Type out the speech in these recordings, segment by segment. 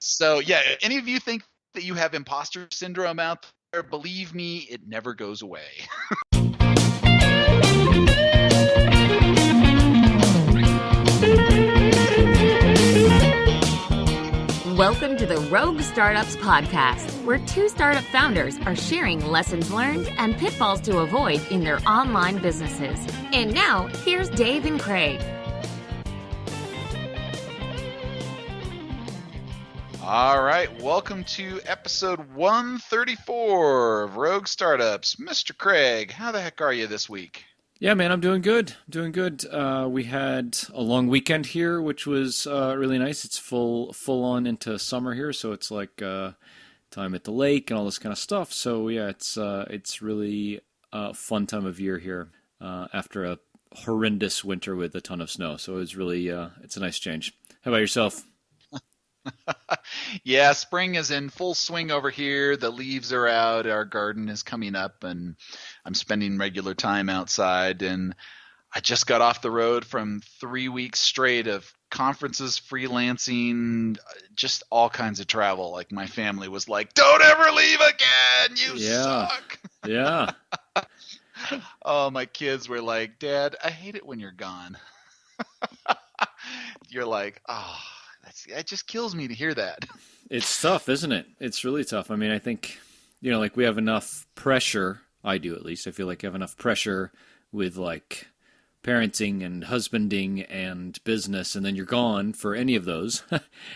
So yeah, any of you think that you have imposter syndrome out there, believe me, it never goes away. Welcome to the Rogue Startups Podcast, where two startup founders are sharing lessons learned and pitfalls to avoid in their online businesses. And now, here's Dave and Craig. All right, welcome to episode 134 of Rogue Startups. Mr. Craig, how the heck are you this week? Yeah, man, I'm doing good. We had a long weekend here, which was really nice. It's full on into summer here, so it's like time at the lake and all this kind of stuff. So yeah, it's really a fun time of year here after a horrendous winter with a ton of snow. So it's really it's a nice change. How about yourself? Yeah, spring is in full swing over here. The leaves are out. Our garden is coming up, and I'm spending regular time outside. And I just got off the road from 3 weeks straight of conferences, freelancing, just all kinds of travel. Like my family was like, "Don't ever leave again. You suck." Yeah. Oh, my kids were like, "Dad, I hate it when you're gone." You're like, "Oh. It just kills me to hear that." It's tough, isn't it? It's really tough. I mean, I think, like we have enough pressure, I do at least. I feel like I have enough pressure with like parenting and husbanding and business, and then you're gone for any of those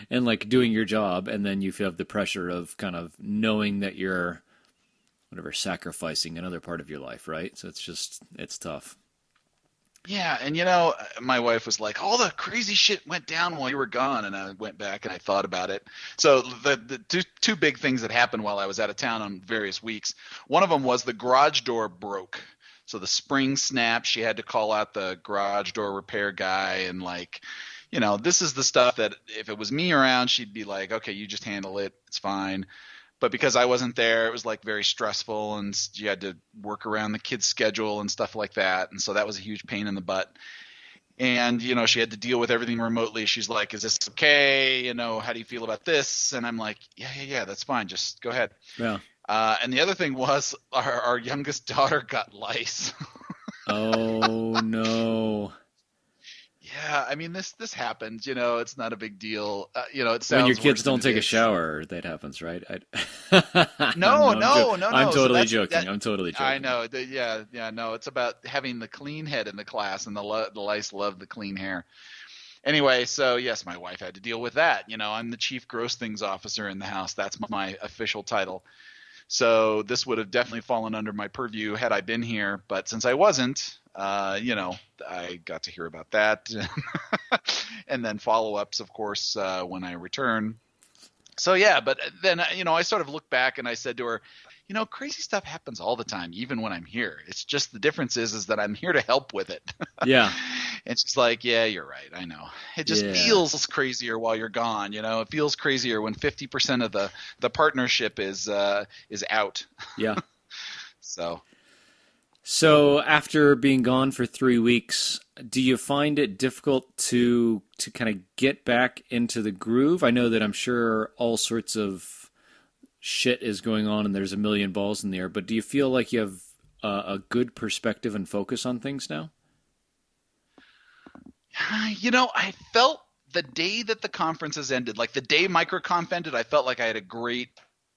and like doing your job, and then you feel the pressure of kind of knowing that you're sacrificing another part of your life, right? So it's tough. Yeah, and my wife was like, all the crazy shit went down while you were gone, and I went back and I thought about it. So the two big things that happened while I was out of town on various weeks, one of them was the garage door broke. So the spring snapped. She had to call out the garage door repair guy, and this is the stuff that if it was me around, she'd be like, okay, you just handle it. It's fine. But because I wasn't there, it was like very stressful, and you had to work around the kids' schedule and stuff like that. And so that was a huge pain in the butt. And, she had to deal with everything remotely. She's like, is this okay? How do you feel about this? And I'm like, yeah, that's fine. Just go ahead. Yeah. And the other thing was our youngest daughter got lice. Oh, no. Yeah, I mean this happens. It's not a big deal. It sounds when your kids worse than don't take it a is. shower, that happens, right? No. I'm So totally joking. I'm totally joking. I know. No. It's about having the clean head in the class, and the lice love the clean hair. Anyway, so yes, my wife had to deal with that. I'm the chief gross things officer in the house. That's my official title. So this would have definitely fallen under my purview had I been here, but since I wasn't, I got to hear about that, and then follow-ups, of course, when I return. So yeah, but then I sort of looked back and I said to her, crazy stuff happens all the time, even when I'm here. It's just the difference is that I'm here to help with it. Yeah. And she's like, yeah, you're right. I know. It just feels crazier while you're gone. It feels crazier when 50% of the partnership is out. Yeah. So after being gone for 3 weeks, do you find it difficult to kind of get back into the groove? I know that I'm sure all sorts of shit is going on and there's a million balls in the air, but do you feel like you have a good perspective and focus on things now? I felt the day that the conferences ended, like the day MicroConf ended, I felt like I had a great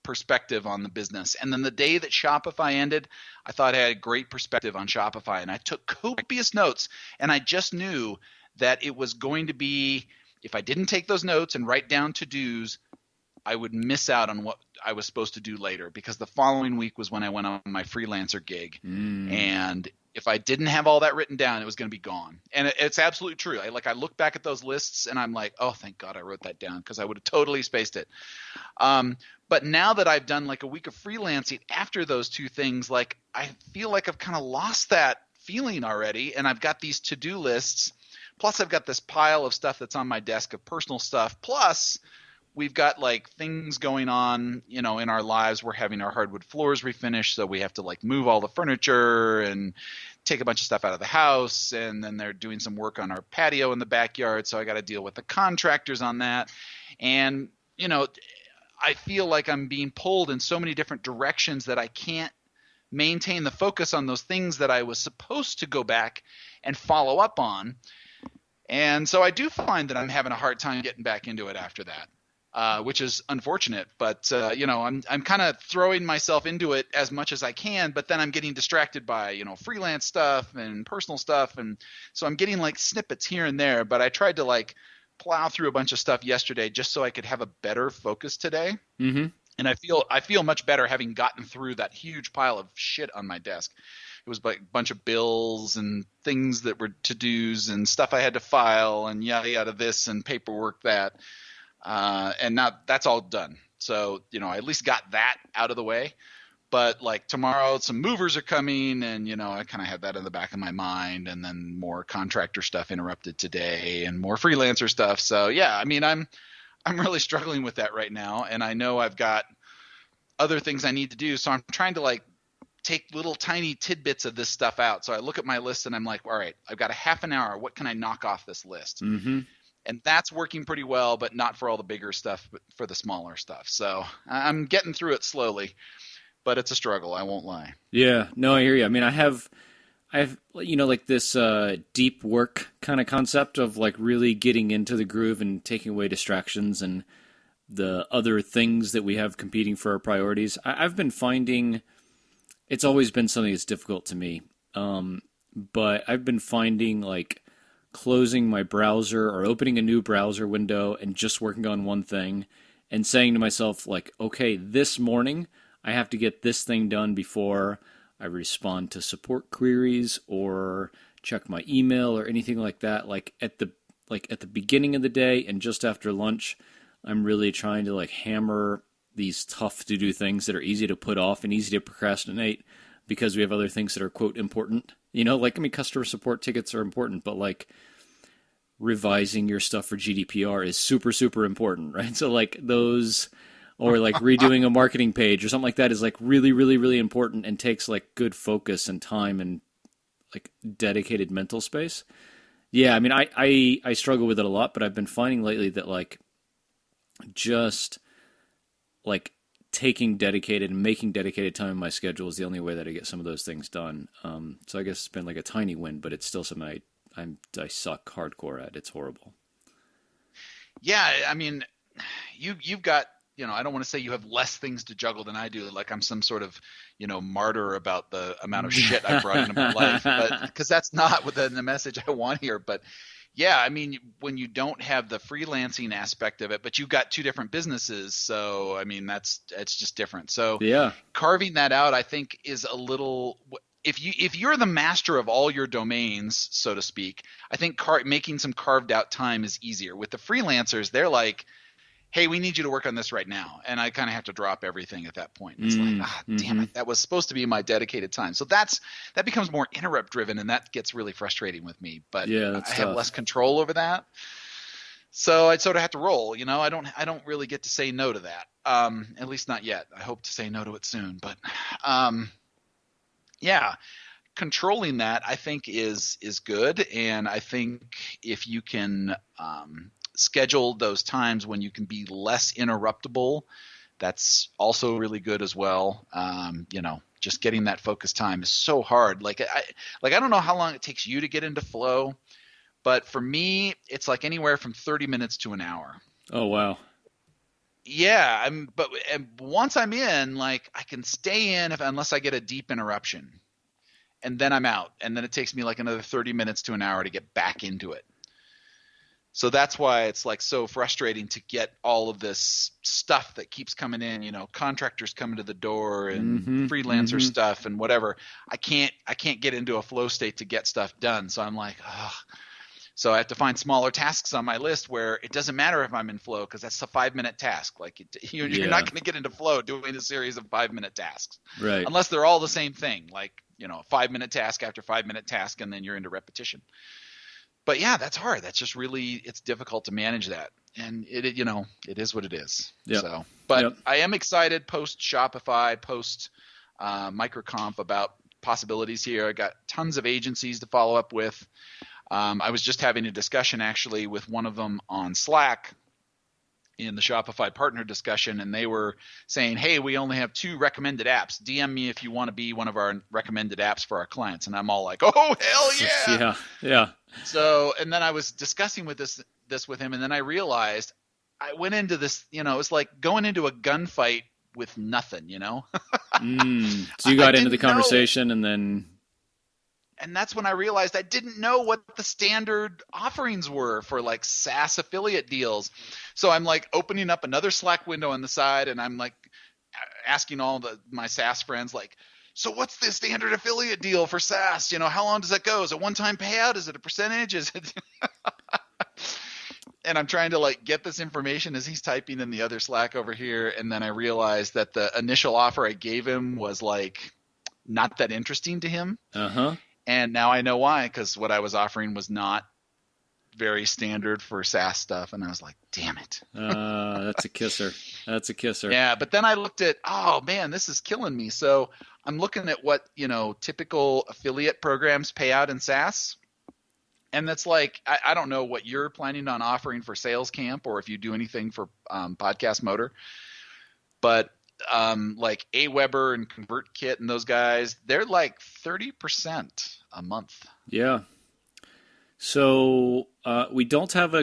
perspective on the business. And then the day that Shopify ended, I thought I had a great perspective on Shopify. And I took copious notes, and I just knew that it was going to be, if I didn't take those notes and write down to-dos, I would miss out on what I was supposed to do later, because the following week was when I went on my freelancer gig. And if I didn't have all that written down, it was going to be gone. And it's absolutely true. I look back at those lists and I'm like, oh, thank God I wrote that down, because I would have totally spaced it. But now that I've done like a week of freelancing after those two things, like I feel like I've kind of lost that feeling already. And I've got these to-do lists. Plus I've got this pile of stuff that's on my desk of personal stuff. Plus we've got like things going on, in our lives. We're having our hardwood floors refinished, so we have to like move all the furniture and take a bunch of stuff out of the house. And then they're doing some work on our patio in the backyard, so I got to deal with the contractors on that. And I feel like I'm being pulled in so many different directions that I can't maintain the focus on those things that I was supposed to go back and follow up on. And so I do find that I'm having a hard time getting back into it after that, which is unfortunate. But I'm kind of throwing myself into it as much as I can, but then I'm getting distracted by freelance stuff and personal stuff, and so I'm getting like snippets here and there. But I tried to like plow through a bunch of stuff yesterday just so I could have a better focus today. Mm-hmm. And I feel much better having gotten through that huge pile of shit on my desk. It was like a bunch of bills and things that were to-dos and stuff I had to file and yada yada this and paperwork that. And now that's all done. So, I at least got that out of the way. But like tomorrow, some movers are coming, and I kind of had that in the back of my mind, and then more contractor stuff interrupted today, and more freelancer stuff. So yeah, I mean, I'm really struggling with that right now, and I know I've got other things I need to do. So I'm trying to like take little tiny tidbits of this stuff out. So I look at my list and I'm like, all right, I've got a half an hour. What can I knock off this list? Mm-hmm. And that's working pretty well, but not for all the bigger stuff, but for the smaller stuff. So I'm getting through it slowly. But it's a struggle, I won't lie. Yeah, no, I hear you. I mean, I have like this deep work kind of concept of like really getting into the groove and taking away distractions and the other things that we have competing for our priorities. I've been finding it's always been something that's difficult to me, but I've been finding like closing my browser or opening a new browser window and just working on one thing and saying to myself like, okay, this morning I have to get this thing done before I respond to support queries or check my email or anything like that. Like at the beginning of the day and just after lunch, I'm really trying to like hammer these tough to do things that are easy to put off and easy to procrastinate because we have other things that are quote important. Customer support tickets are important, but like revising your stuff for GDPR is super, super important, right? So like those, or like redoing a marketing page or something like that is like really, really, really important and takes like good focus and time and like dedicated mental space. Yeah, I mean, I struggle with it a lot, but I've been finding lately that like just like making dedicated time in my schedule is the only way that I get some of those things done. So I guess it's been like a tiny win, but it's still something I suck hardcore at. It's horrible. Yeah, I mean, you've got, I don't want to say you have less things to juggle than I do. Like I'm some sort of, martyr about the amount of shit I brought into my life, but because that's not the message I want here. But yeah, I mean, when you don't have the freelancing aspect of it, but you've got two different businesses, so I mean, it's just different. So yeah, carving that out, I think, is a little. If you're the master of all your domains, so to speak, I think making some carved out time is easier. With the freelancers, they're like, hey, we need you to work on this right now. And I kind of have to drop everything at that point. It's damn it, that was supposed to be my dedicated time. So that becomes more interrupt driven, and that gets really frustrating with me. But yeah, I have less control over that. So I'd sort of have to roll. I don't really get to say no to that. At least not yet. I hope to say no to it soon. But yeah, controlling that I think is good. And I think if you can schedule those times when you can be less interruptible, that's also really good as well. Just getting that focus time is so hard. Like I don't know how long it takes you to get into flow, but for me, it's like anywhere from 30 minutes to an hour. Oh, wow. Yeah. But once I'm in, like I can stay in unless I get a deep interruption, and then I'm out. And then it takes me like another 30 minutes to an hour to get back into it. So that's why it's like so frustrating to get all of this stuff that keeps coming in, contractors coming to the door and freelancer stuff and whatever. I can't get into a flow state to get stuff done. So I'm like, ugh. So I have to find smaller tasks on my list where it doesn't matter if I'm in flow because that's a 5-minute task. Like you're not going to get into flow doing a series of 5-minute tasks, right? Unless they're all the same thing, like 5-minute task after 5-minute task, and then you're into repetition. But yeah, that's hard. That's just it's difficult to manage that. And it is what it is. Yep. So, but I am excited post Shopify, post MicroConf about possibilities here. I got tons of agencies to follow up with. I was just having a discussion actually with one of them on Slack, in the Shopify partner discussion, and they were saying, hey, we only have 2 recommended apps. DM me if you want to be one of our recommended apps for our clients. And I'm all like, oh, hell yeah. Yeah. So, and then I was discussing with this with him, and then I realized I went into this, it was like going into a gunfight with nothing, So you got into the conversation and then... And that's when I realized I didn't know what the standard offerings were for like SaaS affiliate deals. So I'm like opening up another Slack window on the side, and I'm like asking all my SaaS friends, like, so what's the standard affiliate deal for SaaS? How long does that go? Is it one-time payout? Is it a percentage? Is it? And I'm trying to like get this information as he's typing in the other Slack over here. And then I realized that the initial offer I gave him was like not that interesting to him. Uh-huh. And now I know why, because what I was offering was not very standard for SaaS stuff. And I was like, damn it. That's a kisser. That's a kisser. Yeah, but then I looked at, oh, man, this is killing me. So I'm looking at what, typical affiliate programs pay out in SaaS. And that's like, I don't know what you're planning on offering for Sales Camp or if you do anything for Podcast Motor. But like Aweber and ConvertKit and those guys, they're like 30% a month. Yeah. So we don't have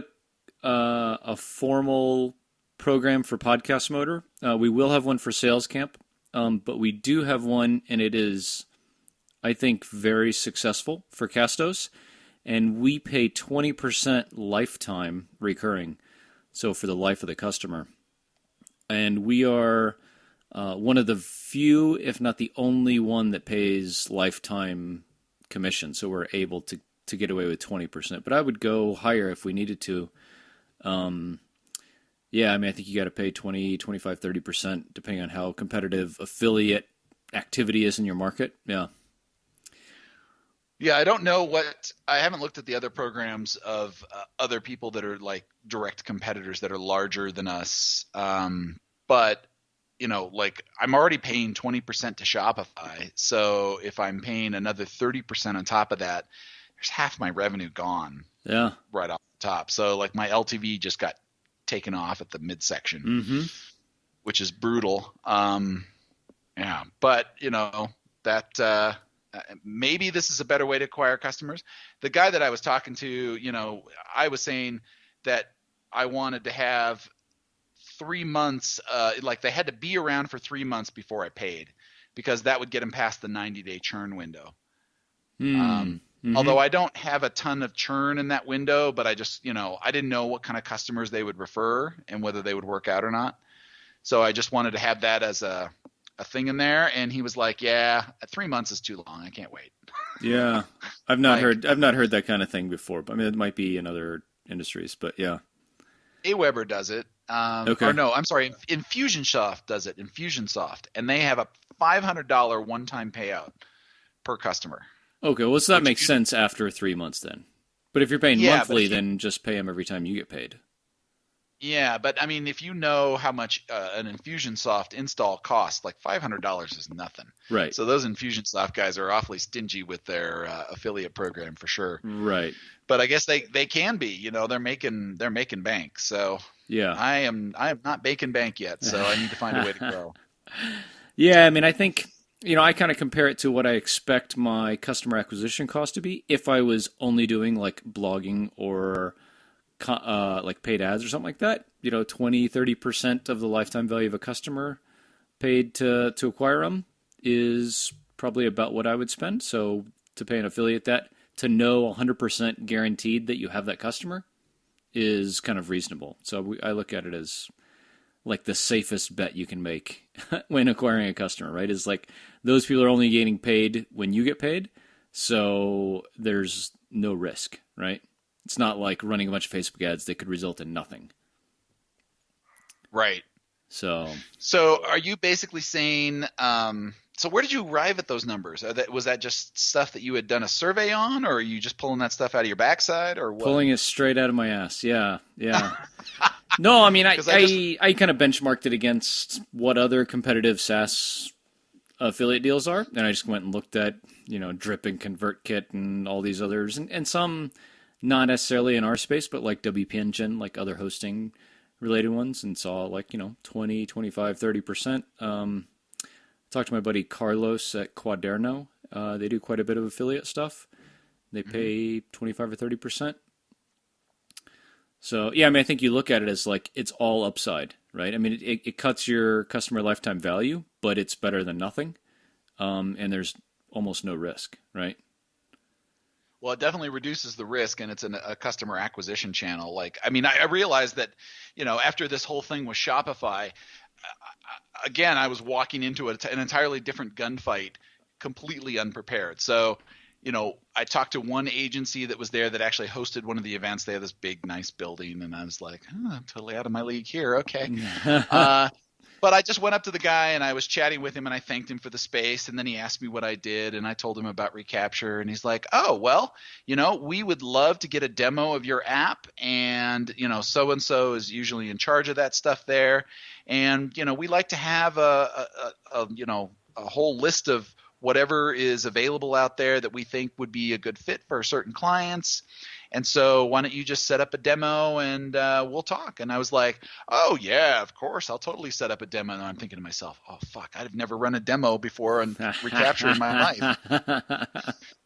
a formal program for Podcast Motor. We will have one for Sales Camp, but we do have one, and it is, I think, very successful for Castos. And we pay 20% lifetime recurring, so for the life of the customer. And we are one of the few, if not the only one, that pays lifetime commission. So we're able to get away with 20%. But I would go higher if we needed to. Yeah, I think you got to pay 20, 25, 30%, depending on how competitive affiliate activity is in your market. Yeah. Yeah, I don't know I haven't looked at the other programs of other people that are like direct competitors that are larger than us. But, like I'm already paying 20% to Shopify. So if I'm paying another 30% on top of that, there's half my revenue gone. Yeah. Right off the top. So like my LTV just got taken off at the midsection, which is brutal. Yeah, but that, maybe this is a better way to acquire customers. The guy that I was talking to, I was saying that I wanted to have 3 months, like they had to be around for 3 months before I paid, because that would get them past the 90-day churn window. Although I don't have a ton of churn in that window, but I just, I didn't know what kind of customers they would refer and whether they would work out or not. So I just wanted to have that as a thing in there, and he was like, yeah, 3 months is too long, I can't wait. Yeah. I've not heard that kind of thing before, but it might be in other industries, but yeah. Aweber does it. Okay. Or no, I'm sorry, Infusionsoft does it. Infusionsoft, and they have a $500 one-time payout per customer. Okay, well, so that makes sense after 3 months then. But if you're paying monthly, then just pay them every time you get paid. Yeah, but if you know how much an Infusionsoft install costs, like $500 is nothing. Right. So those Infusionsoft guys are awfully stingy with their affiliate program for sure. Right. But I guess they can be. They're making bank. So yeah, I am not making bank yet. So I need to find a way to grow. Yeah, I think I kind of compare it to what I expect my customer acquisition cost to be if I was only doing like blogging or like paid ads or something like that, 20-30% of the lifetime value of a customer paid to acquire them is probably about what I would spend. So to pay an affiliate that, to know 100% guaranteed that you have that customer is kind of reasonable. So I look at it as like the safest bet you can make when acquiring a customer, right? Is like those people are only getting paid when you get paid. So there's no risk, right? It's not like running a bunch of Facebook ads that could result in nothing. Right. So are you basically saying, so where did you arrive at those numbers? Was that just stuff that you had done a survey on, or are you just pulling that stuff out of your backside, or what? Pulling it straight out of my ass. Yeah. No, I kind of benchmarked it against what other competitive SaaS affiliate deals are. And I just went and looked at, Drip and ConvertKit and all these others, and some not necessarily in our space, but like WP Engine, like other hosting related ones and saw like, 20, 25, 30%. Talked to my buddy Carlos at Quaderno. They do quite a bit of affiliate stuff. They pay 25 or 30%. So, yeah, I mean, I think you look at it as like it's all upside, right? I mean, it cuts your customer lifetime value, but it's better than nothing. And there's almost no risk, right? Well, it definitely reduces the risk, and it's a customer acquisition channel. Like, I mean, I realized that, after this whole thing with Shopify, again, I was walking into an entirely different gunfight, completely unprepared. So, I talked to one agency that was there that actually hosted one of the events. They had this big, nice building, and I was like, I'm totally out of my league here. Okay. But I just went up to the guy and I was chatting with him and I thanked him for the space. And then he asked me what I did and I told him about Recapture. And he's like, oh, well, we would love to get a demo of your app. And, so-and-so is usually in charge of that stuff there. And, we like to have a whole list of whatever is available out there that we think would be a good fit for certain clients. And so why don't you just set up a demo and we'll talk. And I was like, oh, yeah, of course. I'll totally set up a demo. And I'm thinking to myself, oh, fuck, I've never run a demo before on Recapture in my life.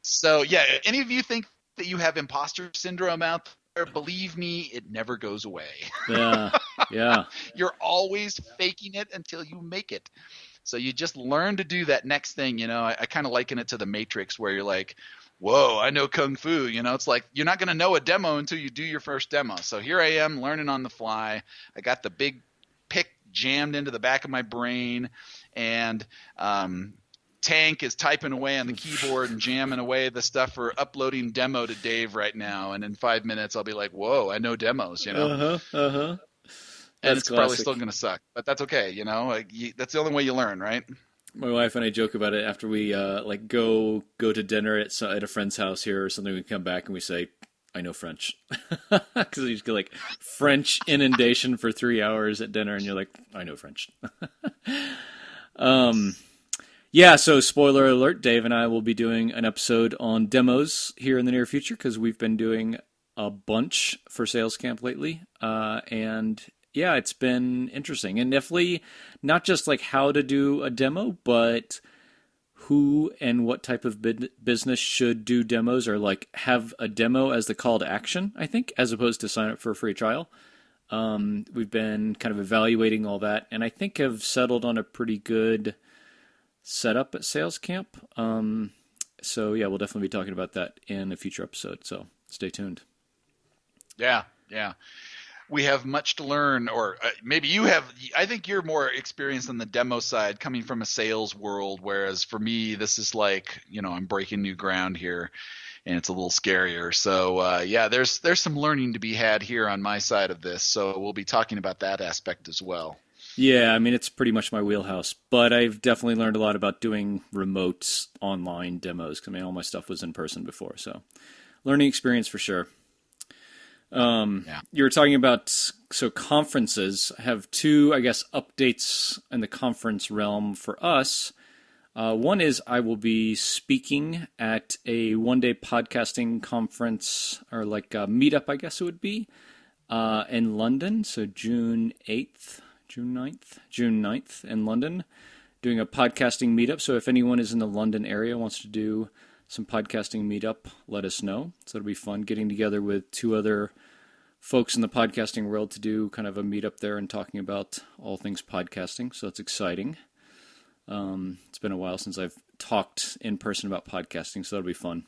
So, yeah, any of you think that you have imposter syndrome out there? Believe me, it never goes away. Yeah. You're always faking it until you make it. So you just learn to do that next thing. I kind of liken it to the Matrix where you're like, whoa, I know Kung Fu. It's like you're not going to know a demo until you do your first demo. So here I am learning on the fly. I got the big pick jammed into the back of my brain, and Tank is typing away on the keyboard and jamming away the stuff for uploading demo to Dave right now. And in 5 minutes, I'll be like, whoa, I know demos, And it's classic. Probably still going to suck, but that's okay. That's the only way you learn, right? My wife and I joke about it after we go to dinner at a friend's house here or something. We come back and we say, "I know French," because you just get like French inundation for 3 hours at dinner, and you're like, "I know French." Yeah. So spoiler alert: Dave and I will be doing an episode on demos here in the near future because we've been doing a bunch for Sales Camp lately, and yeah, it's been interesting. And definitely not just like how to do a demo, but who and what type of business should do demos or like have a demo as the call to action, I think, as opposed to sign up for a free trial. We've been kind of evaluating all that and I think have settled on a pretty good setup at Sales Camp. So yeah, we'll definitely be talking about that in a future episode. So stay tuned. Yeah. We have much to learn, or maybe you have. I think you're more experienced on the demo side coming from a sales world, whereas for me, this is like, I'm breaking new ground here and it's a little scarier. So yeah, there's some learning to be had here on my side of this. So we'll be talking about that aspect as well. Yeah, I mean, it's pretty much my wheelhouse, but I've definitely learned a lot about doing remote online demos. I mean, all my stuff was in person before, so learning experience for sure. You were talking about, so conferences. I have two, I guess, updates in the conference realm for us. One is I will be speaking at a one-day podcasting conference, or like a meetup, I guess it would be, in London. So June 9th in London, doing a podcasting meetup. So if anyone is in the London area, wants to do some podcasting meetup, let us know. So it'll be fun getting together with two other folks in the podcasting world to do kind of a meetup there and talking about all things podcasting. So that's exciting. It's been a while since I've talked in person about podcasting, so that'll be fun.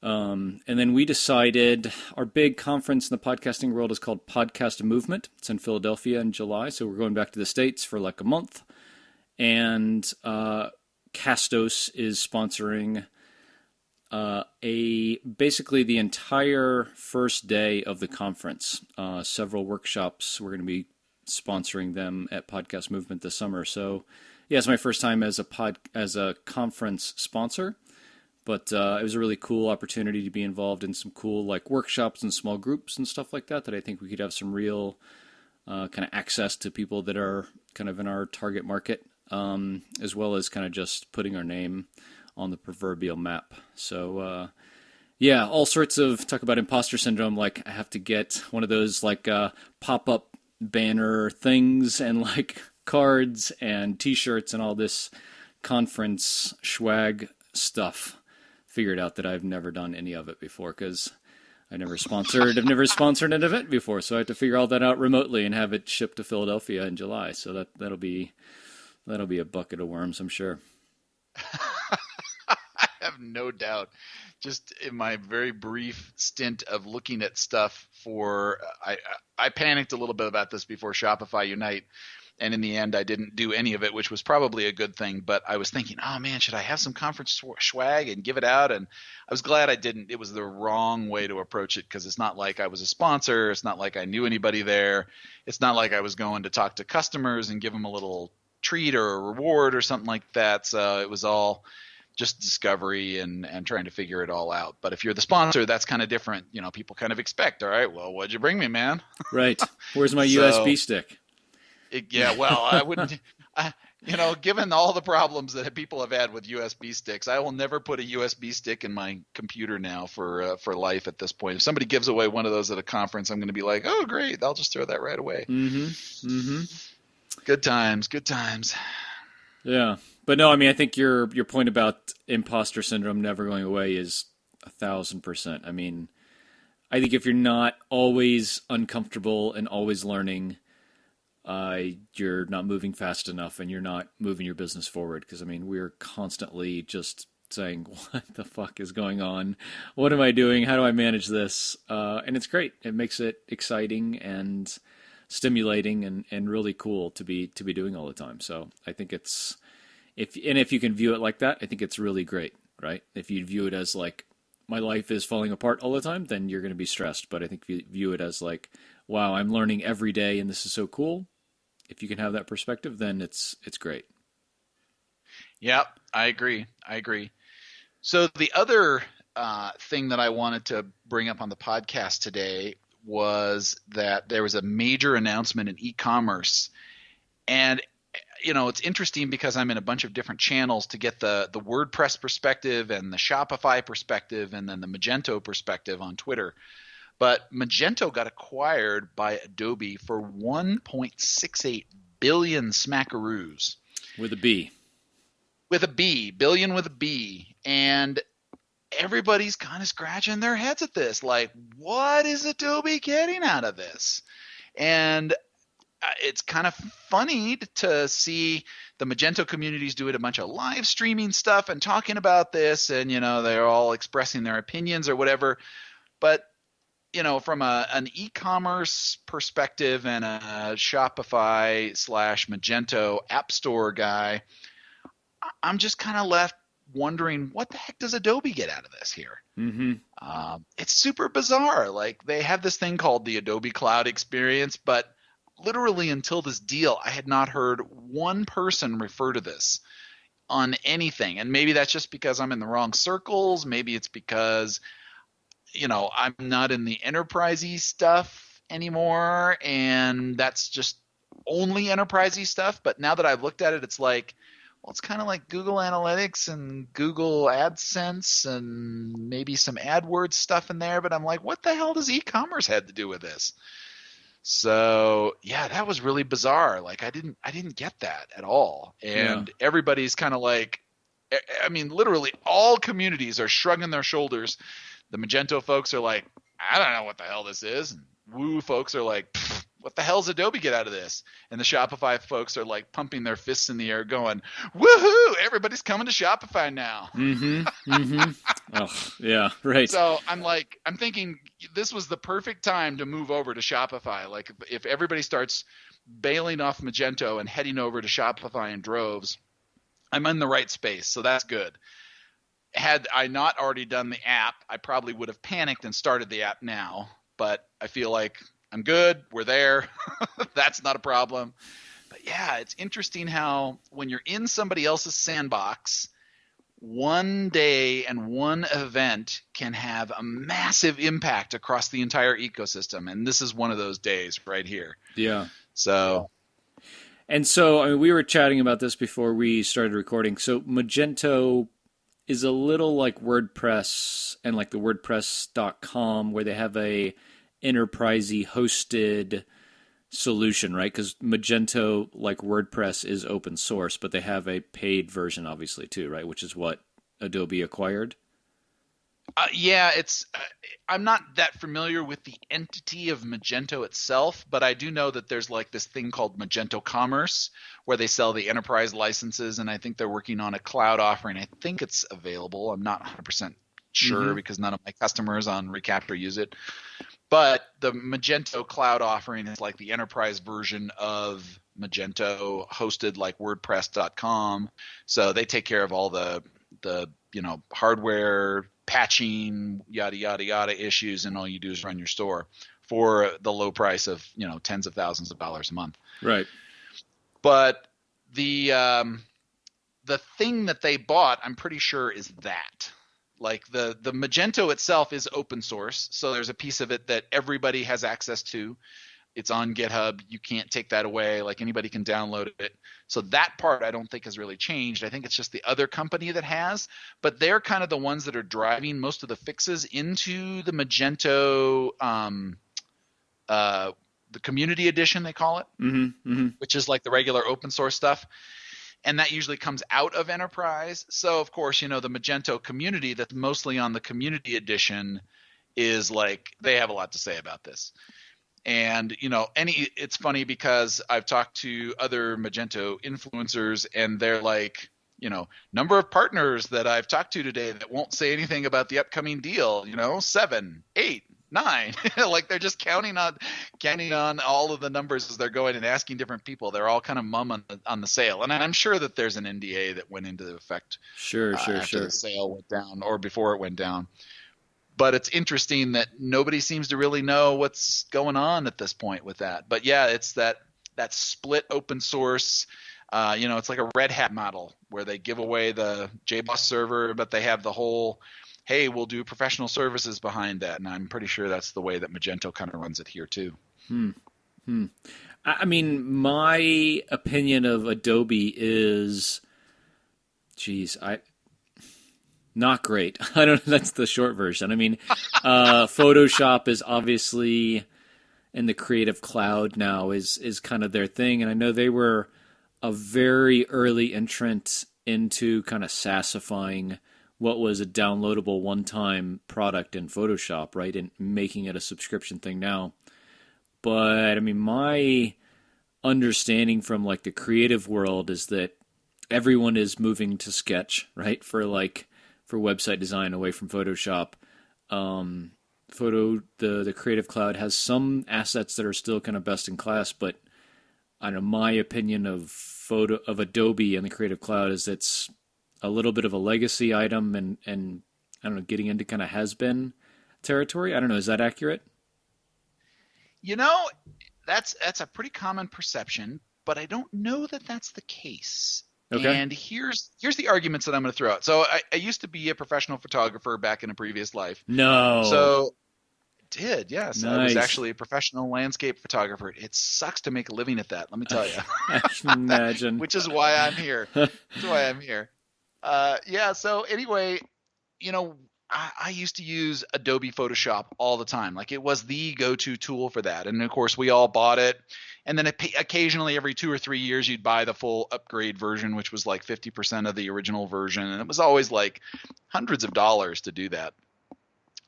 And then we decided our big conference in the podcasting world is called Podcast Movement. It's in Philadelphia in July, so we're going back to the States for like a month. And Castos is sponsoring basically the entire first day of the conference. Several workshops. We're going to be sponsoring them at Podcast Movement this summer. So yeah, it's my first time as a conference sponsor, but it was a really cool opportunity to be involved in some cool like workshops and small groups and stuff like that I think we could have some real kind of access to people that are kind of in our target market. As well as kind of just putting our name on the proverbial map. So, Yeah, all sorts of talk about imposter syndrome. Like I have to get one of those like pop-up banner things and like cards and T-shirts and all this conference swag stuff. Figured out that I've never done any of it before because I've never sponsored an event before, so I have to figure all that out remotely and have it shipped to Philadelphia in July. So that'll be a bucket of worms, I'm sure. I have no doubt. Just in my very brief stint of looking at stuff I panicked a little bit about this before Shopify Unite, and in the end I didn't do any of it, which was probably a good thing. But I was thinking, oh man, should I have some conference swag and give it out? And I was glad I didn't. It was the wrong way to approach it, because it's not like I was a sponsor. It's not like I knew anybody there. It's not like I was going to talk to customers and give them a little treat or a reward or something like that. So it was all just discovery and trying to figure it all out. But if you're the sponsor, that's kind of different. You know, people kind of expect, all right, well, what'd you bring me, man? Right. Where's my USB stick? Well, I wouldn't, given all the problems that people have had with USB sticks, I will never put a USB stick in my computer now for life at this point. If somebody gives away one of those at a conference, I'm going to be like, oh, great, I'll just throw that right away. Mm-hmm. Mm-hmm. Good times. Yeah. But no, I mean, I think your point about imposter syndrome never going away is 1,000%. I mean, I think if you're not always uncomfortable and always learning, you're not moving fast enough and you're not moving your business forward. Because, I mean, we're constantly just saying, what the fuck is going on? What am I doing? How do I manage this? And it's great. It makes it exciting and stimulating and really cool to be doing all the time. So I think it's, if you can view it like that, I think it's really great, right? If you view it as like, my life is falling apart all the time, then you're going to be stressed. But I think if you view it as like, wow, I'm learning every day and this is so cool. If you can have that perspective, then it's great. Yep, I agree. So the other thing that I wanted to bring up on the podcast today was that there was a major announcement in e-commerce. And it's interesting because I'm in a bunch of different channels to get the WordPress perspective and the Shopify perspective and then the Magento perspective on Twitter. But Magento got acquired by Adobe for 1.68 billion smackaroos. With a B. Billion with a B. And everybody's kind of scratching their heads at this. Like, what is Adobe getting out of this? And it's kind of funny to see the Magento communities doing a bunch of live streaming stuff and talking about this, and they're all expressing their opinions or whatever. But from an e-commerce perspective and a Shopify / Magento app store guy, I'm just kind of left wondering, what the heck does Adobe get out of this here? Mm-hmm. It's super bizarre. Like, they have this thing called the Adobe Cloud Experience, but literally until this deal, I had not heard one person refer to this on anything. And maybe that's just because I'm in the wrong circles. Maybe it's because, I'm not in the enterprise-y stuff anymore, and that's just only enterprise-y stuff. But now that I've looked at it, it's like, well, it's kind of like Google Analytics and Google AdSense and maybe some AdWords stuff in there. But I'm like, what the hell does e-commerce have to do with this? So yeah, that was really bizarre. Like, I didn't get that at all. And Everybody's kind of like, I mean, literally all communities are shrugging their shoulders. The Magento folks are like, I don't know what the hell this is. And Woo folks are like, what the hell's Adobe get out of this? And the Shopify folks are like pumping their fists in the air going, woohoo, everybody's coming to Shopify now. Mm-hmm. Mm-hmm. Oh, yeah, right. So I'm thinking this was the perfect time to move over to Shopify. Like, if everybody starts bailing off Magento and heading over to Shopify in droves, I'm in the right space. So that's good. Had I not already done the app, I probably would have panicked and started the app now. But I feel like I'm good. We're there. That's not a problem. But yeah, it's interesting how when you're in somebody else's sandbox, one day and one event can have a massive impact across the entire ecosystem. And this is one of those days right here. Yeah. So. And so, I mean, we were chatting about this before we started recording. So Magento is a little like WordPress and like the WordPress.com, where they have a enterprisey hosted solution, right? Because Magento, like WordPress, is open source, but they have a paid version, obviously, too, right? Which is what Adobe acquired. Yeah, I'm not that familiar with the entity of Magento itself, but I do know that there's like this thing called Magento Commerce where they sell the enterprise licenses, and I think they're working on a cloud offering. I think it's available. I'm not 100% sure because none of my customers on Recapture use it. But the Magento cloud offering is like the enterprise version of Magento, hosted like WordPress.com. So they take care of all the hardware, patching, yada yada yada issues, and all you do is run your store for the low price of tens of thousands of dollars a month. Right. But the thing that they bought, I'm pretty sure, is that. Like the Magento itself is open source, so there's a piece of it that everybody has access to. It's on GitHub. You can't take that away. Like anybody can download it. So that part I don't think has really changed. I think it's just the other company that has. But they're kind of the ones that are driving most of the fixes into the Magento, the community edition they call it, which is like the regular open source stuff. And that usually comes out of enterprise. So of course, the Magento community that's mostly on the community edition is like, they have a lot to say about this. And, it's funny because I've talked to other Magento influencers and they're like, number of partners that I've talked to today that won't say anything about the upcoming deal, 7, 8, 9. Like they're just counting on all of the numbers as they're going and asking different people. They're all kind of mum on the sale. And I'm sure that there's an NDA that went into effect after the sale went down or before it went down. But it's interesting that nobody seems to really know what's going on at this point with that. But yeah, it's that split open source. It's like a Red Hat model where they give away the JBoss server, but they have the whole, hey, we'll do professional services behind that. And I'm pretty sure that's the way that Magento kind of runs it here too. I mean, my opinion of Adobe is, not great. I don't. That's the short version. I mean, Photoshop is obviously in the Creative Cloud now is kind of their thing, and I know they were a very early entrant into kind of SaaSifying what was a downloadable one-time product in Photoshop, right, and making it a subscription thing now. But I mean, my understanding from like the creative world is that everyone is moving to Sketch, right, for website design away from Photoshop. The Creative Cloud has some assets that are still kind of best in class, but I don't know, my opinion of Adobe and the Creative Cloud is it's a little bit of a legacy item and I don't know, getting into kind of has-been territory. I don't know, is that accurate? That's a pretty common perception, but I don't know that that's the case. Okay. And here's the arguments that I'm going to throw out. So I used to be a professional photographer back in a previous life. No. So did, yes. Nice. I was actually a professional landscape photographer. It sucks to make a living at that, let me tell you. I can imagine. Which is why I'm here. So anyway, I used to use Adobe Photoshop all the time. Like it was the go-to tool for that. And of course we all bought it. And then occasionally every 2 or 3 years you'd buy the full upgrade version, which was like 50% of the original version. And it was always like hundreds of dollars to do that.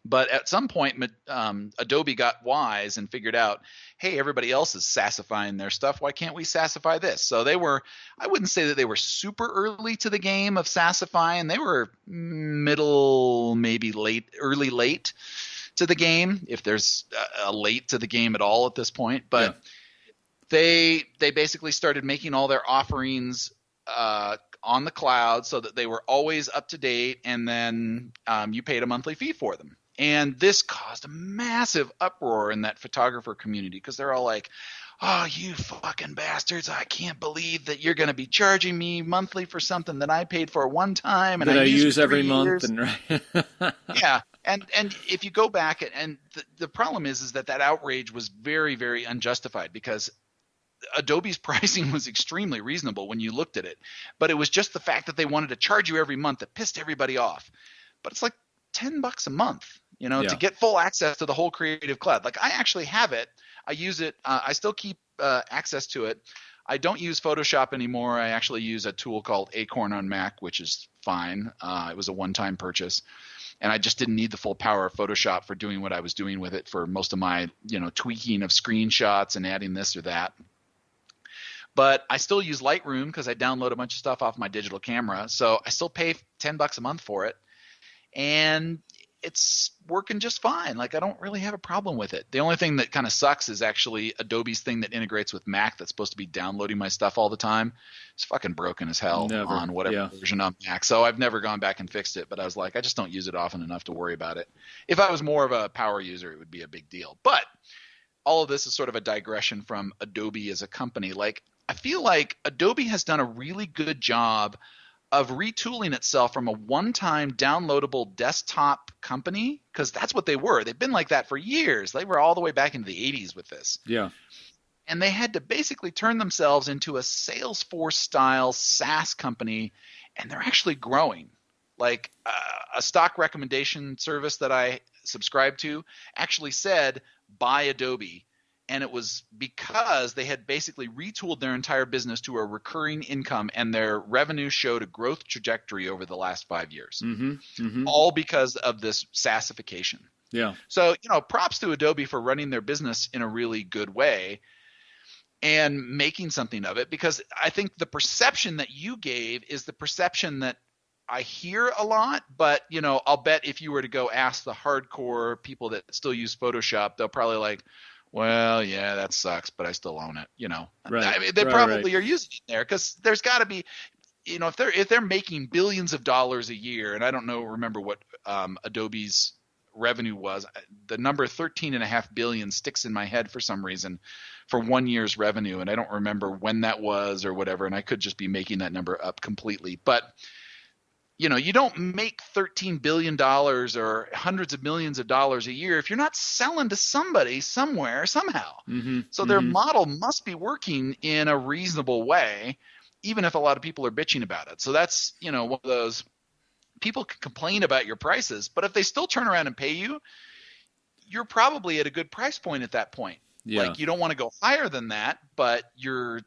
But at some point, Adobe got wise and figured out, hey, everybody else is SaaSifying their stuff. Why can't we SaaSify this? So they were, I wouldn't say that they were super early to the game of SaaSifying. They were middle, maybe early late to the game, if there's a late to the game at all at this point. But they basically started making all their offerings on the cloud so that they were always up to date, and then you paid a monthly fee for them. And this caused a massive uproar in that photographer community because they're all like, oh, you fucking bastards, I can't believe that you're going to be charging me monthly for something that I paid for one time and that I use for every 3 month. years. And Yeah. And if you go back, and the problem is that outrage was very, very unjustified because Adobe's pricing was extremely reasonable when you looked at it, but it was just the fact that they wanted to charge you every month that pissed everybody off. But it's like $10 a month, to get full access to the whole Creative Cloud. Like, I actually have it. I use it. I still keep access to it. I don't use Photoshop anymore. I actually use a tool called Acorn on Mac, which is fine. It was a one-time purchase, and I just didn't need the full power of Photoshop for doing what I was doing with it for most of my, tweaking of screenshots and adding this or that. But I still use Lightroom because I download a bunch of stuff off my digital camera, so I still pay $10 a month for it, and it's working just fine. Like, I don't really have a problem with it. The only thing that kind of sucks is actually Adobe's thing that integrates with Mac that's supposed to be downloading my stuff all the time. It's fucking broken as hell on whatever version of Mac. So I've never gone back and fixed it, but I was like, I just don't use it often enough to worry about it. If I was more of a power user, it would be a big deal. But all of this is sort of a digression from Adobe as a company. Like, I feel like Adobe has done a really good job of retooling itself from a one-time downloadable desktop company, because that's what they were. They've been like that for years. They were all the way back into the 80s with this. Yeah. And they had to basically turn themselves into a Salesforce-style SaaS company, and they're actually growing. Like, a stock recommendation service that I subscribe to actually said, buy Adobe. And it was because they had basically retooled their entire business to a recurring income, and their revenue showed a growth trajectory over the last 5 years, all because of this SaaSification. Yeah. So, props to Adobe for running their business in a really good way and making something of it, because I think the perception that you gave is the perception that I hear a lot, but, I'll bet if you were to go ask the hardcore people that still use Photoshop, they'll probably like, well, yeah, that sucks, but I still own it. Right. I mean, they probably are using it there, because there's got to be, if they're making billions of dollars a year, and I don't remember what Adobe's revenue was. The number 13.5 billion sticks in my head for some reason for 1 year's revenue, and I don't remember when that was or whatever, and I could just be making that number up completely. But you don't make $13 billion or hundreds of millions of dollars a year if you're not selling to somebody somewhere somehow. So their model must be working in a reasonable way, even if a lot of people are bitching about it. So that's, one of those, people can complain about your prices, but if they still turn around and pay you, you're probably at a good price point at that point. Yeah. Like, you don't want to go higher than that, but you've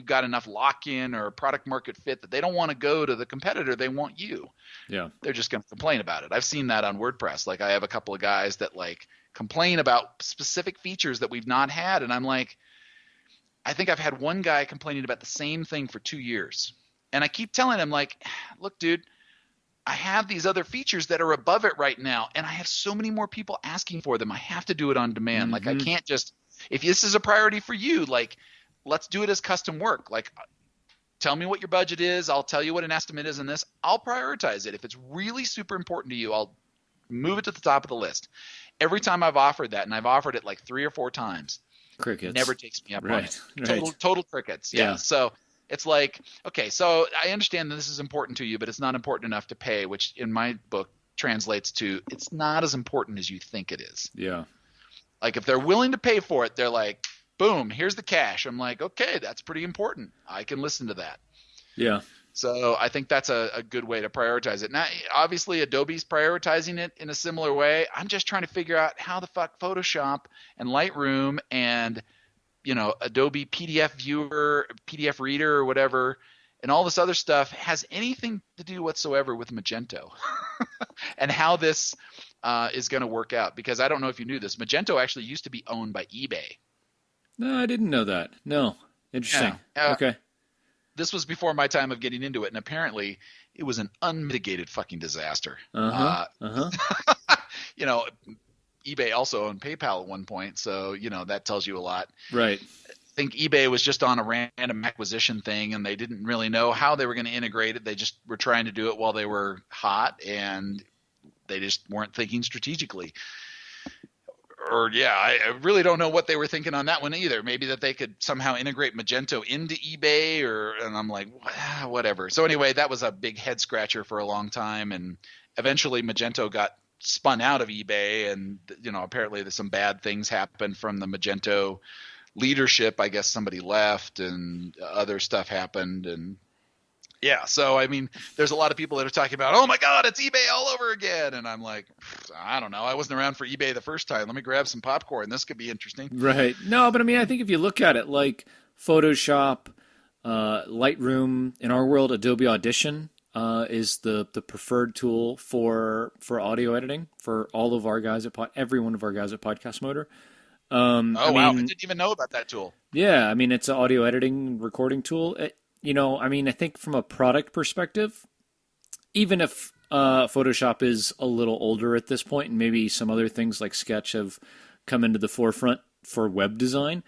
got enough lock-in or product market fit that they don't want to go to the competitor. They want you. Yeah. They're just going to complain about it. I've seen that on WordPress. Like, I have a couple of guys that complain about specific features that we've not had. And I'm like, I think I've had one guy complaining about the same thing for 2 years. And I keep telling him, like, look, dude, I have these other features that are above it right now, and I have so many more people asking for them. I have to do it on demand. Like, I can't just, if this is a priority for you, like, let's do it as custom work. Like, tell me what your budget is. I'll tell you what an estimate is in this. I'll prioritize it. If it's really super important to you, I'll move it to the top of the list. Every time I've offered that, and I've offered it like 3 or 4 times, crickets. Never takes me up on it. Right. Total crickets. Yeah. So it's like, okay, so I understand that this is important to you, but it's not important enough to pay, which in my book translates to it's not as important as you think it is. Yeah. Like, if they're willing to pay for it, they're like, boom, here's the cash. I'm like, okay, that's pretty important. I can listen to that. Yeah. So I think that's a good way to prioritize it. Now, obviously, Adobe's prioritizing it in a similar way. I'm just trying to figure out how the fuck Photoshop and Lightroom and Adobe PDF Viewer, PDF Reader, or whatever, and all this other stuff has anything to do whatsoever with Magento and how this is going to work out. Because I don't know if you knew this, Magento actually used to be owned by eBay. No, I didn't know that. No. Interesting. Okay. This was before my time of getting into it, and apparently it was an unmitigated fucking disaster. eBay also owned PayPal at one point, so that tells you a lot. Right. I think eBay was just on a random acquisition thing, and they didn't really know how they were going to integrate it. They just were trying to do it while they were hot, and they just weren't thinking strategically. I really don't know what they were thinking on that one either. Maybe that they could somehow integrate Magento into eBay, and I'm like, whatever. So anyway, that was a big head scratcher for a long time, and eventually Magento got spun out of eBay, and apparently there's some bad things happened from the Magento leadership, I guess somebody left and other stuff happened. And yeah, so I mean, there's a lot of people that are talking about, oh my God, it's eBay all over again. And I'm like, I don't know. I wasn't around for eBay the first time. Let me grab some popcorn. This could be interesting. Right. No, but I mean, I think if you look at it like Photoshop, Lightroom, in our world, Adobe Audition is the preferred tool for audio editing for all of our guys at every one of our guys at Podcast Motor. Oh, wow. I didn't even know about that tool. Yeah, I mean, it's an audio editing recording tool. I mean, I think from a product perspective, even if Photoshop is a little older at this point, and maybe some other things like Sketch have come into the forefront for web design,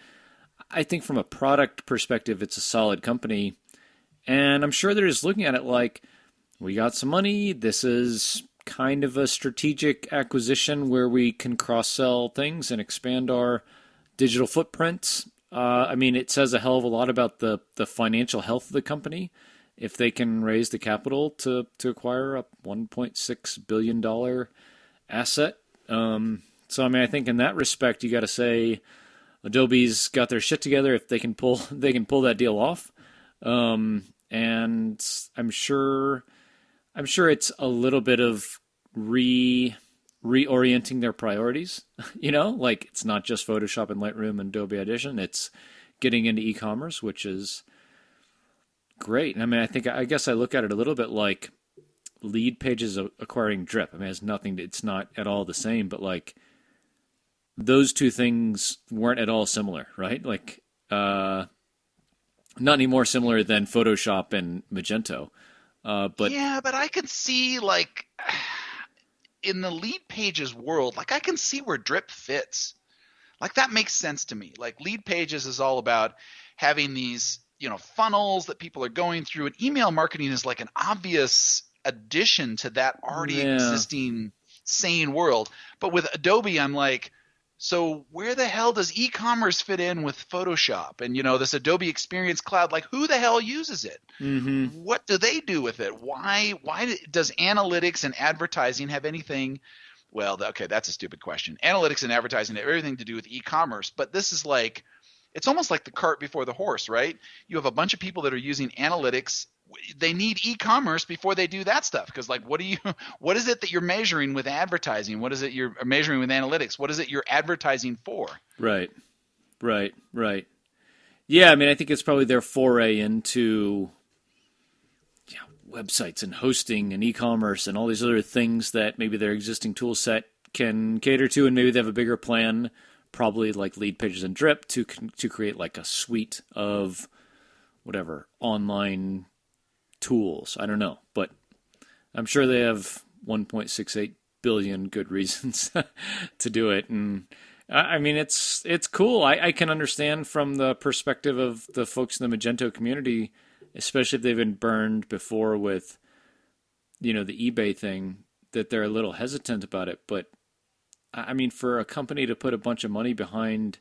I think from a product perspective, it's a solid company. And I'm sure they're just looking at it like, we got some money. This is kind of a strategic acquisition where we can cross-sell things and expand our digital footprints. I mean, it says a hell of a lot about the financial health of the company if they can raise the capital to acquire a $1.6 billion asset. So, I mean, I think in that respect, you got to say Adobe's got their shit together if they can pull that deal off. And I'm sure it's a little bit of reorienting their priorities, like it's not just Photoshop and Lightroom and Adobe Audition, it's getting into e-commerce, which is great. And I mean, I guess I look at it a little bit like Lead Pages acquiring Drip. I mean, it's not at all the same, but like those two things weren't at all similar, right? Like, not any more similar than Photoshop and Magento. But I can see like in the Lead Pages world, like I can see where Drip fits. Like that makes sense to me. Like Lead Pages is all about having these, funnels that people are going through, and email marketing is like an obvious addition to that already existing sane world. But with Adobe, I'm like, so where the hell does e-commerce fit in with Photoshop? And, this Adobe Experience Cloud, like who the hell uses it? Mm-hmm. What do they do with it? Why does analytics and advertising have anything? Well, okay, that's a stupid question. Analytics and advertising have everything to do with e-commerce, but this is like, it's almost like the cart before the horse, right? You have a bunch of people that are using analytics. They need e-commerce before they do that stuff. Because like, what is it that you're measuring with advertising? What is it you're measuring with analytics? What is it you're advertising for? Right. Yeah, I mean, I think it's probably their foray into websites and hosting and e-commerce and all these other things that maybe their existing tool set can cater to, and maybe they have a bigger plan, probably like Lead Pages and Drip, to create like a suite of whatever online tools. I don't know, but I'm sure they have 1.68 billion good reasons to do it. And I mean, it's cool. I can understand from the perspective of the folks in the Magento community, especially if they've been burned before with, the eBay thing, that they're a little hesitant about it. But I mean, for a company to put a bunch of money behind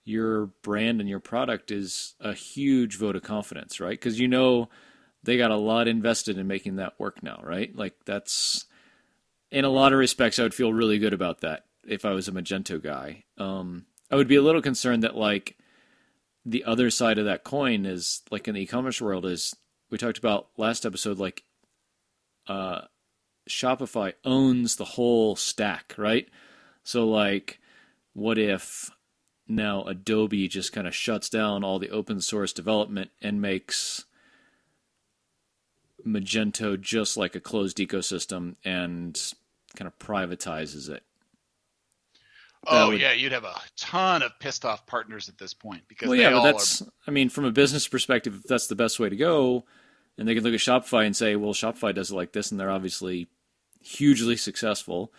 your brand and your product is a huge vote of confidence, right? Because they got a lot invested in making that work now, right? Like that's, in a lot of respects, I would feel really good about that if I was a Magento guy. I would be a little concerned that like the other side of that coin is like in the e-commerce world is, we talked about last episode, like Shopify owns the whole stack, right? So like, what if now Adobe just kind of shuts down all the open source development and makes Magento just like a closed ecosystem and kind of privatizes it? You'd have a ton of pissed off partners at this point because I mean, from a business perspective, if that's the best way to go, and they can look at Shopify and say, well, Shopify does it like this, and they're obviously hugely successful.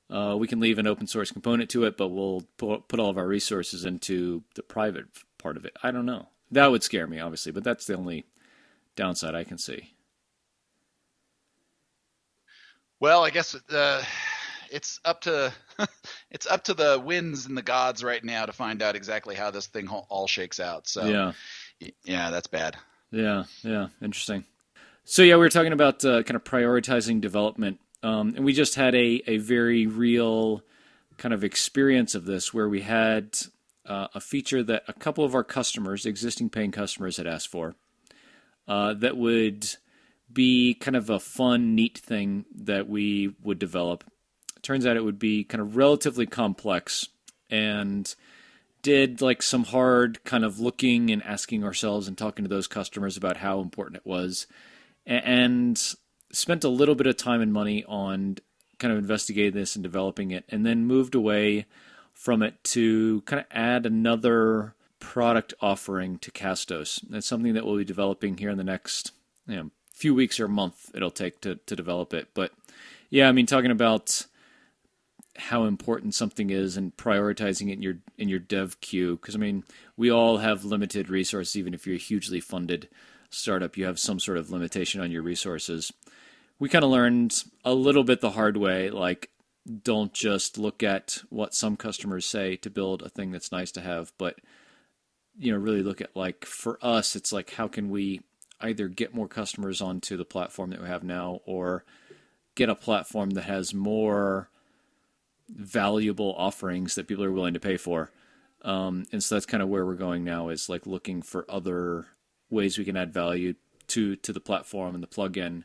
We can leave an open source component to it, but we'll put all of our resources into the private part of it. I don't know. That would scare me, obviously, but that's the only downside I can see. Well, I guess it's up to the winds and the gods right now to find out exactly how this thing all shakes out. So yeah, that's bad. Yeah, interesting. So yeah, we were talking about kind of prioritizing development, and we just had a very real kind of experience of this where we had a feature that a couple of our customers, existing paying customers, had asked for, that would be kind of a fun, neat thing that we would develop. It turns out it would be kind of relatively complex, and did like some hard kind of looking and asking ourselves and talking to those customers about how important it was, and spent a little bit of time and money on kind of investigating this and developing it, and then moved away from it to kind of add another product offering to Castos. It's something that we'll be developing here in the next few weeks or a month it'll take to develop it. But yeah, I mean, talking about how important something is and prioritizing it in your dev queue, because I mean, we all have limited resources. Even if you're a hugely funded startup, you have some sort of limitation on your resources. We kind of learned a little bit the hard way, like, don't just look at what some customers say to build a thing that's nice to have, but really look at, like, for us, it's like, how can we either get more customers onto the platform that we have now, or get a platform that has more valuable offerings that people are willing to pay for. And so that's kind of where we're going now, is like looking for other ways we can add value to the platform and the plugin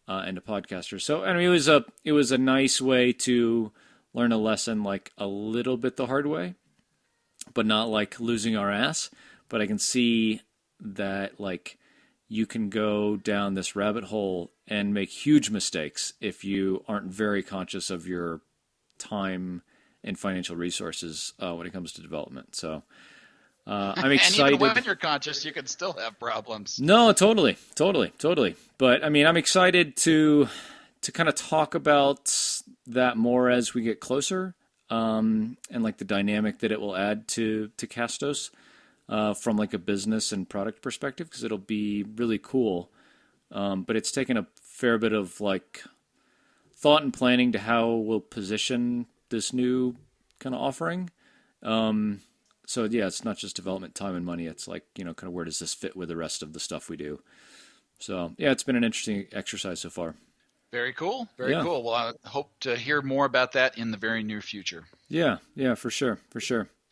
and to podcasters. So I mean, it was a nice way to learn a lesson, like a little bit the hard way, but not like losing our ass. But I can see that like you can go down this rabbit hole and make huge mistakes if you aren't very conscious of your time and financial resources when it comes to development. So I'm excited. And even when you're conscious, you can still have problems. No, totally. But I mean, I'm excited to kind of talk about that more as we get closer, and like the dynamic that it will add to Castos from like a business and product perspective, because it'll be really cool. But it's taken a fair bit of like thought and planning to how we'll position this new kind of offering. So yeah, it's not just development time and money. It's like, kind of where does this fit with the rest of the stuff we do? So yeah, it's been an interesting exercise so far. Very cool. Very cool. Well, I hope to hear more about that in the very near future. Yeah, for sure.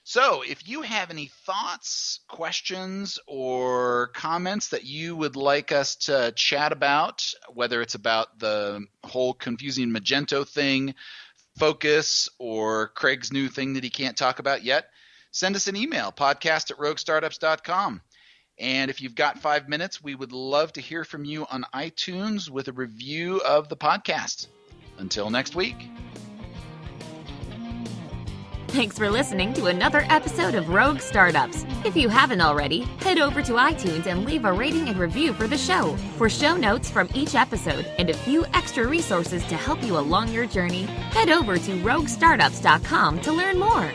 So if you have any thoughts, questions, or comments that you would like us to chat about, whether it's about the whole confusing Magento thing, Focus, or Craig's new thing that he can't talk about yet, send us an email, podcast@roguestartups.com. And if you've got 5 minutes, we would love to hear from you on iTunes with a review of the podcast. Until next week. Thanks for listening to another episode of Rogue Startups. If you haven't already, head over to iTunes and leave a rating and review for the show. For show notes from each episode and a few extra resources to help you along your journey, head over to roguestartups.com to learn more.